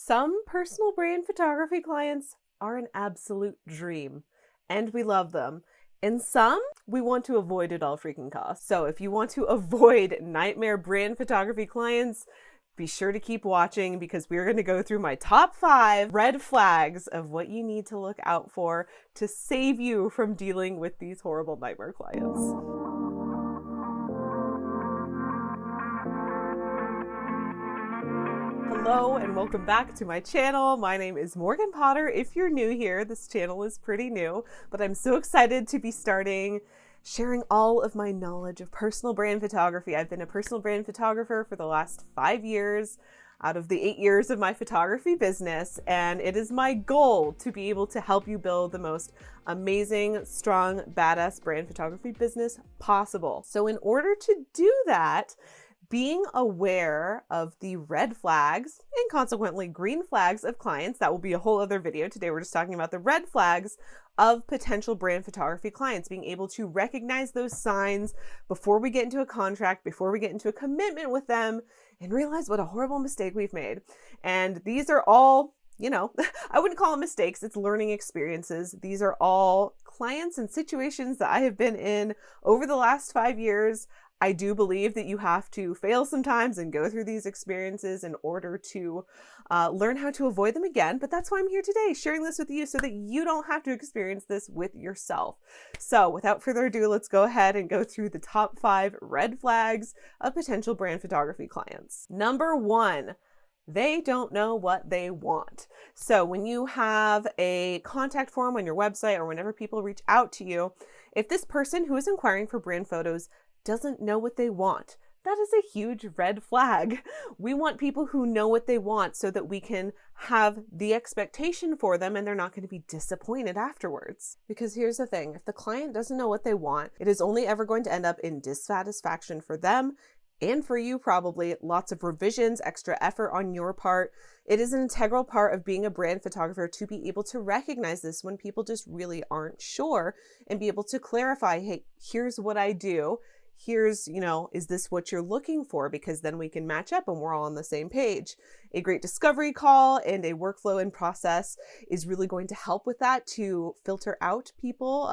Some personal brand photography clients are an absolute dream, and we love them. And some we want to avoid at all freaking costs. So if you want to avoid nightmare brand photography clients, be sure to keep watching because we're going to go through my top 5 red flags of what you need to look out for to save you from dealing with these horrible nightmare clients. Hello and welcome back to my channel. My name is Morgan Potter. If you're new here, this channel is pretty new, but I'm so excited to be sharing all of my knowledge of personal brand photography. I've been a personal brand photographer for the last 5 years out of the 8 years of my photography business, and it is my goal to be able to help you build the most amazing, strong, badass brand photography business possible. So in order to do that, being aware of the red flags and consequently green flags of clients, that will be a whole other video. Today we're just talking about the red flags of potential brand photography clients, being able to recognize those signs before we get into a contract, before we get into a commitment with them, and realize what a horrible mistake we've made. And these are all, I wouldn't call them mistakes, it's learning experiences. These are all clients and situations that I have been in over the last 5 years. I do believe that you have to fail sometimes and go through these experiences in order to learn how to avoid them again. But that's why I'm here today, sharing this with you so that you don't have to experience this with yourself. So without further ado, let's go ahead and go through the top 5 red flags of potential brand photography clients. Number 1, they don't know what they want. So when you have a contact form on your website or whenever people reach out to you, if this person who is inquiring for brand photos doesn't know what they want, that is a huge red flag. We want people who know what they want so that we can have the expectation for them and they're not going to be disappointed afterwards. Because here's the thing, if the client doesn't know what they want, it is only ever going to end up in dissatisfaction for them and for you, probably lots of revisions, extra effort on your part. It is an integral part of being a brand photographer to be able to recognize this when people just really aren't sure and be able to clarify, hey, here's what I do. Here's, is this what you're looking for? Because then we can match up and we're all on the same page. A great discovery call and a workflow and process is really going to help with that, to filter out people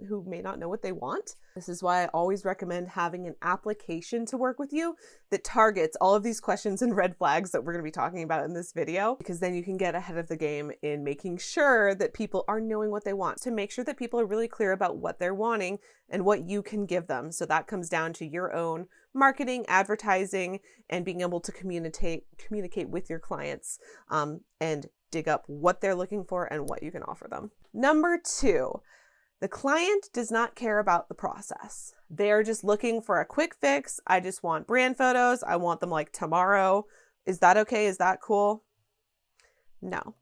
who may not know what they want. This is why I always recommend having an application to work with you that targets all of these questions and red flags that we're going to be talking about in this video, because then you can get ahead of the game in making sure that people are knowing what they want, to make sure that people are really clear about what they're wanting and what you can give them. So that comes down to your own marketing, advertising, and being able to communicate with your clients and dig up what they're looking for and what you can offer them. Number 2, the client does not care about the process. They're just looking for a quick fix. I just want brand photos. I want them like tomorrow. Is that okay? Is that cool? No.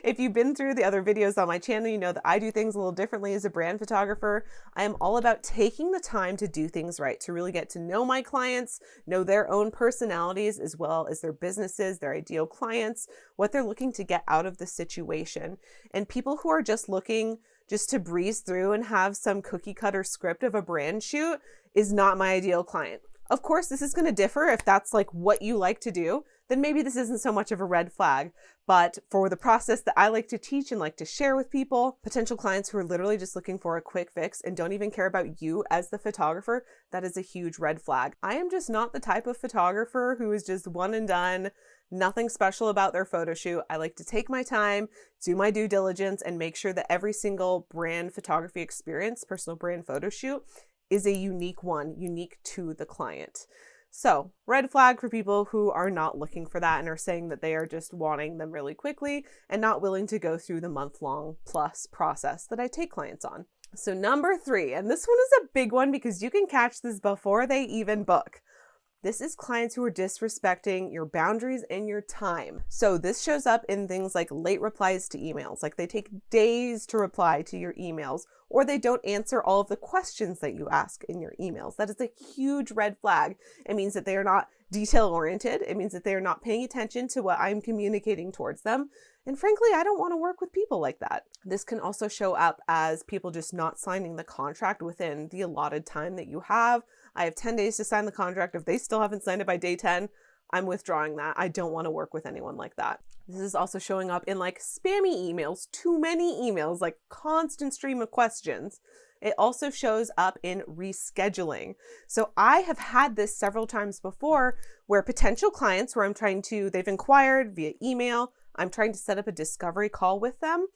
If you've been through the other videos on my channel, you know that I do things a little differently as a brand photographer. I am all about taking the time to do things right, to really get to know my clients, know their own personalities, as well as their businesses, their ideal clients, what they're looking to get out of the situation. And people who are just looking just to breeze through and have some cookie cutter script of a brand shoot is not my ideal client. Of course, this is going to differ. If that's like what you like to do, then maybe this isn't so much of a red flag. But for the process that I like to teach and like to share with people, potential clients who are literally just looking for a quick fix and don't even care about you as the photographer, that is a huge red flag. I am just not the type of photographer who is just one and done, nothing special about their photo shoot. I like to take my time, do my due diligence, and make sure that every single brand photography experience, personal brand photo shoot, is a unique one, unique to the client. So, red flag for people who are not looking for that and are saying that they are just wanting them really quickly and not willing to go through the month-long plus process that I take clients on. So number 3, and this one is a big one because you can catch this before they even book. This is clients who are disrespecting your boundaries and your time. So this shows up in things like late replies to emails, like they take days to reply to your emails, or they don't answer all of the questions that you ask in your emails. That is a huge red flag. It means that they are not detail oriented. It means that they are not paying attention to what I'm communicating towards them. And frankly, I don't want to work with people like that. This can also show up as people just not signing the contract within the allotted time that you have. I have 10 days to sign the contract. If they still haven't signed it by day 10, I'm withdrawing that. I don't want to work with anyone like that. This is also showing up in like spammy emails, too many emails, like constant stream of questions. It also shows up in rescheduling. So I have had this several times before where potential clients where they've inquired via email, I'm trying to set up a discovery call with them,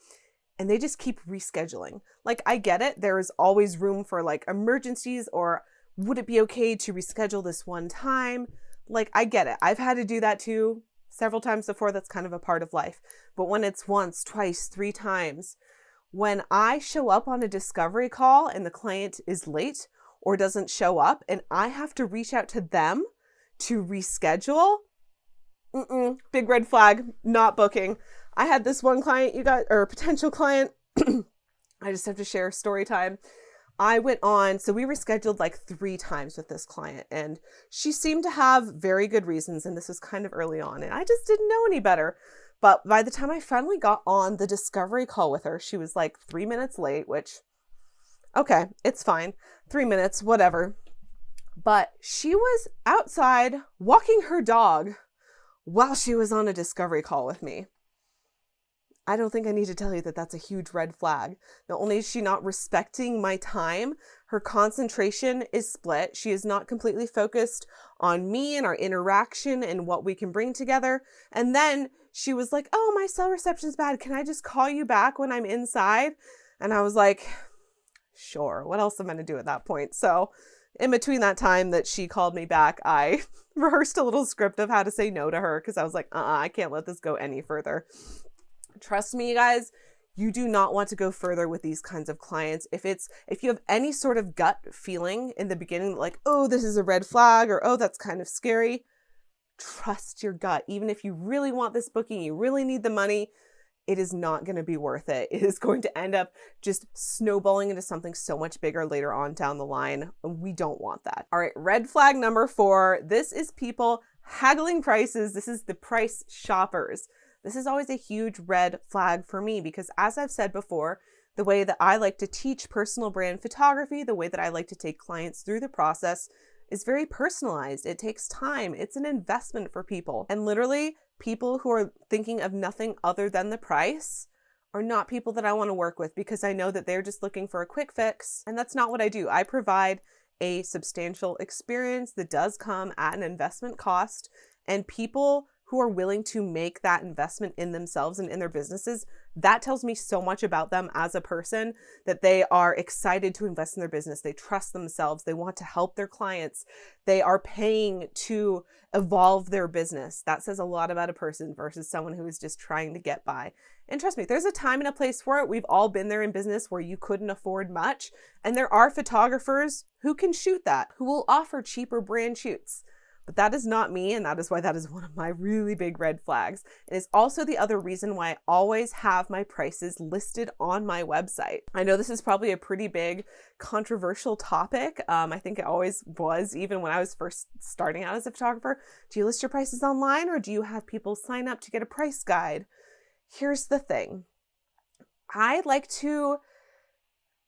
and they just keep rescheduling. Like, I get it. There is always room for like emergencies, or would it be okay to reschedule this one time? Like, I get it. I've had to do that too several times before. That's kind of a part of life. But when it's once, twice, 3 times, when I show up on a discovery call and the client is late or doesn't show up and I have to reach out to them to reschedule, big red flag, not booking. I had this one client, potential client. I just have to share story time. I went on, so we rescheduled like 3 times with this client, and she seemed to have very good reasons. And this was kind of early on, and I just didn't know any better. But by the time I finally got on the discovery call with her, she was like 3 minutes late, which, okay, it's fine. 3 minutes, whatever. But she was outside walking her dog while she was on a discovery call with me. I don't think I need to tell you that that's a huge red flag. Not only is she not respecting my time, her concentration is split. She is not completely focused on me and our interaction and what we can bring together. And then she was like, oh, my cell reception's bad. Can I just call you back when I'm inside? And I was like, sure. What else am I going to do at that point? So in between that time that she called me back, I rehearsed a little script of how to say no to her, because I was like, I can't let this go any further. Trust me, you guys, you do not want to go further with these kinds of clients. If you have any sort of gut feeling in the beginning, like, oh, this is a red flag, or, oh, that's kind of scary, trust your gut. Even if you really want this booking, you really need the money, it is not going to be worth it. It is going to end up just snowballing into something so much bigger later on down the line. We don't want that. All right, red flag number 4. This is people haggling prices. This is the price shoppers. This is always a huge red flag for me, because as I've said before, the way that I like to teach personal brand photography, the way that I like to take clients through the process is very personalized. It takes time. It's an investment for people. And literally, people who are thinking of nothing other than the price are not people that I want to work with, because I know that they're just looking for a quick fix. And that's not what I do. I provide a substantial experience that does come at an investment cost, and people who are willing to make that investment in themselves and in their businesses, that tells me so much about them as a person, that they are excited to invest in their business. They trust themselves. They want to help their clients. They are paying to evolve their business. That says a lot about a person versus someone who is just trying to get by. And trust me, there's a time and a place for it. We've all been there in business where you couldn't afford much. And there are photographers who can shoot that, who will offer cheaper brand shoots. But that is not me, and that is why that is one of my really big red flags. It is also the other reason why I always have my prices listed on my website. I know this is probably a pretty big controversial topic. I think it always was, even when I was first starting out as a photographer. Do you list your prices online, or do you have people sign up to get a price guide? Here's the thing. I like to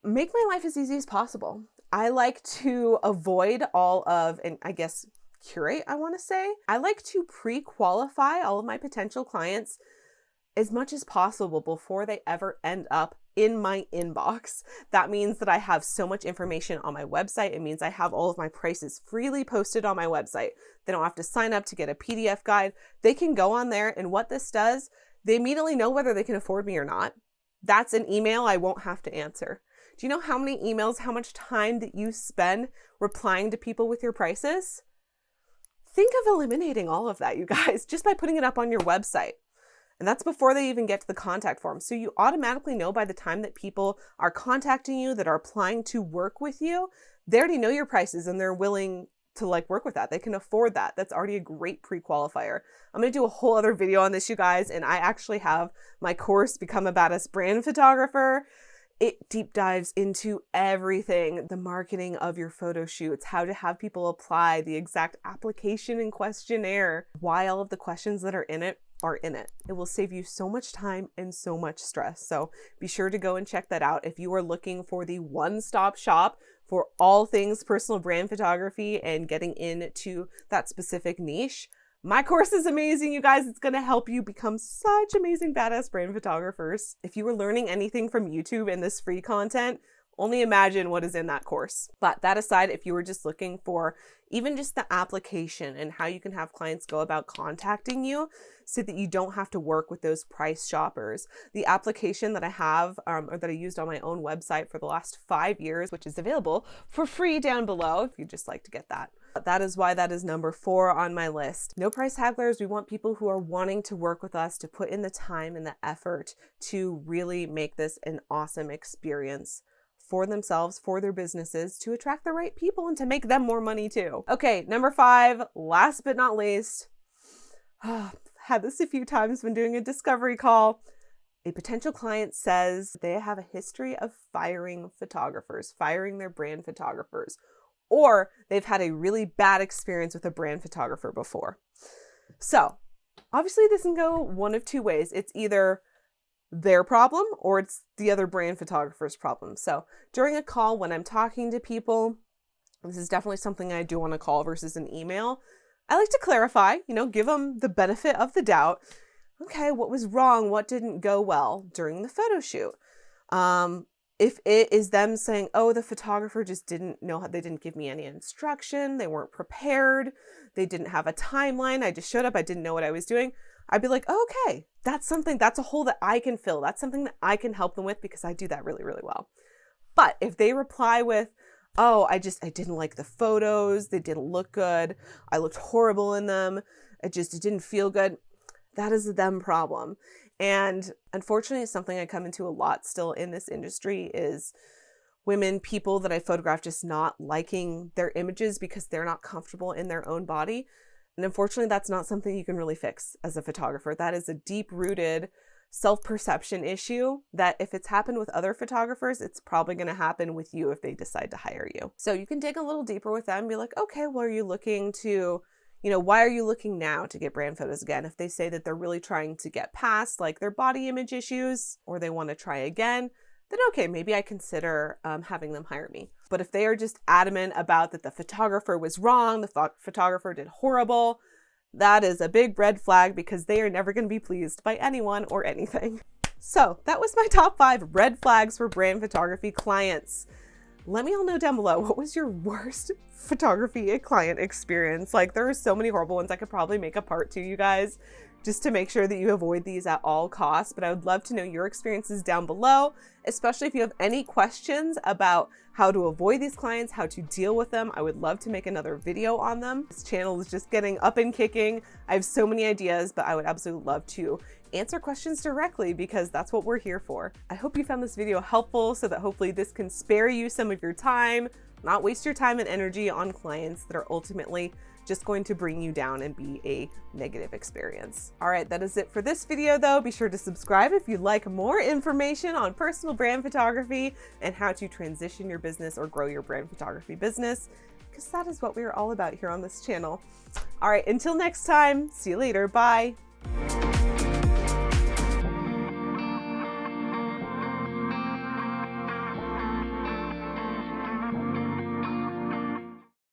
make my life as easy as possible. I like to avoid all of, and I guess curate, I want to say. I like to pre-qualify all of my potential clients as much as possible before they ever end up in my inbox. That means that I have so much information on my website. It means I have all of my prices freely posted on my website. They don't have to sign up to get a PDF guide. They can go on there, and what this does, they immediately know whether they can afford me or not. That's an email I won't have to answer. Do you know how many emails, how much time that you spend replying to people with your prices? Think of eliminating all of that, you guys, just by putting it up on your website. And that's before they even get to the contact form. So you automatically know by the time that people are contacting you, that are applying to work with you, they already know your prices and they're willing to work with that. They can afford that. That's already a great pre-qualifier. I'm going to do a whole other video on this, you guys. And I actually have my course, Become a Badass Brand Photographer. It deep dives into everything, the marketing of your photo shoots, how to have people apply, the exact application and questionnaire, why all of the questions that are in it are in it. It will save you so much time and so much stress. So be sure to go and check that out if you are looking for the one-stop shop for all things personal brand photography and getting into that specific niche. My course is amazing, you guys. It's going to help you become such amazing badass brand photographers. If you were learning anything from YouTube and this free content, only imagine what is in that course. But that aside, if you were just looking for even just the application and how you can have clients go about contacting you so that you don't have to work with those price shoppers, the application that I have or that I used on my own website for the last 5 years, which is available for free down below if you'd just like to get that. That is why that is number 4 on my list. No price hagglers. We want people who are wanting to work with us to put in the time and the effort to really make this an awesome experience for themselves, for their businesses, to attract the right people and to make them more money too. Okay, number 5, last but not least, had this a few times when doing a discovery call. A potential client says they have a history of firing photographers, firing their brand photographers, or they've had a really bad experience with a brand photographer before. So obviously this can go one of 2 ways. It's either their problem or it's the other brand photographer's problem. So during a call, when I'm talking to people, this is definitely something I do on a call versus an email. I like to clarify, give them the benefit of the doubt. Okay, what was wrong? What didn't go well during the photo shoot? If it is them saying, oh, the photographer just didn't know how, they didn't give me any instruction, they weren't prepared, they didn't have a timeline, I just showed up, I didn't know what I was doing, I'd be like, oh, okay, that's a hole that I can fill. That's something that I can help them with because I do that really, really well. But if they reply with, oh, I didn't like the photos, they didn't look good, I looked horrible in them, it didn't feel good, that is a them problem. And unfortunately, it's something I come into a lot still in this industry is people that I photograph just not liking their images because they're not comfortable in their own body. And unfortunately, that's not something you can really fix as a photographer. That is a deep-rooted self-perception issue that if it's happened with other photographers, it's probably going to happen with you if they decide to hire you. So you can dig a little deeper with them and be like, okay, well, are you looking to, why are you looking now to get brand photos again? If they say that they're really trying to get past like their body image issues or they want to try again, then okay, maybe I consider having them hire me. But if they are just adamant about that the photographer was wrong, the photographer did horrible, that is a big red flag because they are never going to be pleased by anyone or anything. So that was my top 5 red flags for brand photography clients. Let me all know down below, what was your worst photography client experience? Like, there are so many horrible ones. I could probably make a part 2, you guys, just to make sure that you avoid these at all costs. But I would love to know your experiences down below, especially if you have any questions about how to avoid these clients, how to deal with them. I would love to make another video on them. This channel is just getting up and kicking. I have so many ideas, but I would absolutely love to answer questions directly because that's what we're here for. I hope you found this video helpful so that hopefully this can spare you some of your time, not waste your time and energy on clients that are ultimately just going to bring you down and be a negative experience. All right, that is it for this video though. Be sure to subscribe if you'd like more information on personal brand photography and how to transition your business or grow your brand photography business, because that is what we are all about here on this channel. All right, until next time, see you later, bye.